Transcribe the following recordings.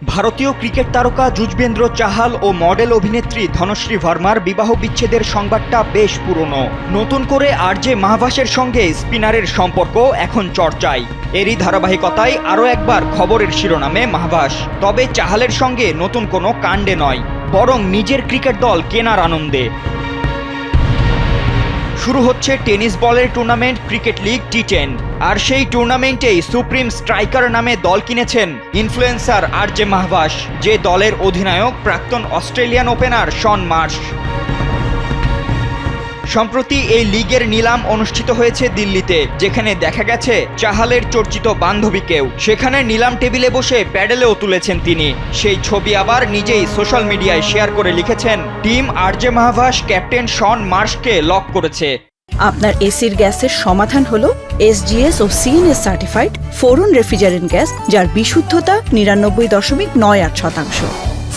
ভারতীয় ক্রিকেট তারকা যুজবেন্দ্র চাহাল ও মডেল অভিনেত্রী ধনশ্রী ভার্মার বিবাহ বিচ্ছেদের সংবাদটা বেশ পুরনো। নতুন করে আরজে মাহবাসের সঙ্গে স্পিনারের সম্পর্ক এখন চর্চায়। এরই ধারাবাহিকতায় আরও একবার খবরের শিরোনামে মাহবাস। তবে চাহালের সঙ্গে নতুন কোনো কাণ্ডে নয়, বরং নিজের ক্রিকেট দল কেনার আনন্দে। শুরু হচ্ছে টেনিস বলের টুর্নামেন্ট ক্রিকেট লিগ টি10। আর সেই টুর্নামেন্টেই সুপ্রিম স্ট্রাইকার নামে দল কিনেছেন ইনফ্লুয়েন্সার আরজে মাহবাস, যে দলের অধিনায়ক প্রাক্তন অস্ট্রেলিয়ান ওপেনার শন মার্শ। সম্প্রতি এই লিগের নিলাম অনুষ্ঠিত হয়েছে দিল্লিতে, যেখানে দেখা গেছে চাহালের চর্চিত বান্ধবীকেও সেখানে নিলাম টেবিলে বসে প্যাডেলেও তুলেছেন তিনি। সেই ছবি আবার নিজেই সোশ্যাল মিডিয়ায় শেয়ার করে লিখেছেন, টিম আরজে মাহবাস ক্যাপ্টেন শন মার্শকে লক করেছে। আপনার এসির গ্যাসের সমাধান হলো SGS ও CNS সার্টিফাইড ফোরন রেফ্রিজারেন্ট গ্যাস, যার বিশুদ্ধতা 99.98%।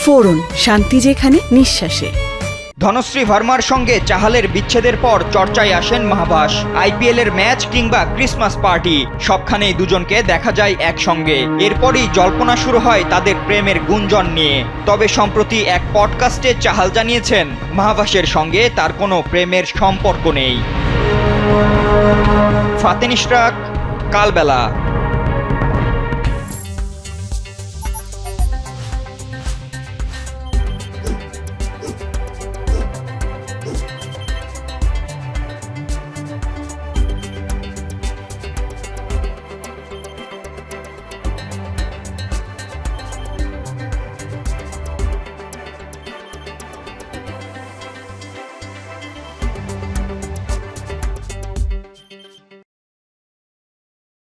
ফোরন, শান্তি যেখানে, নিঃশ্বাসে। ধনশ্রী ভার্মার সঙ্গে চাহালের বিচ্ছেদের পর চর্চায় আসেন মাহবাস। IPL এর ম্যাচ কিংবা ক্রিসমাস পার্টি, সবখানেই দুজনকে দেখা যায় একসঙ্গে। এরপরই জল্পনা শুরু হয় তাদের প্রেমের গুঞ্জন নিয়ে। তবে সম্প্রতি এক পডকাস্টে চাহাল জানিয়েছেন, মাহবাসের সঙ্গে তার কোনো প্রেমের সম্পর্ক নেই। ফাতেন ইশরাক, কালবেলা।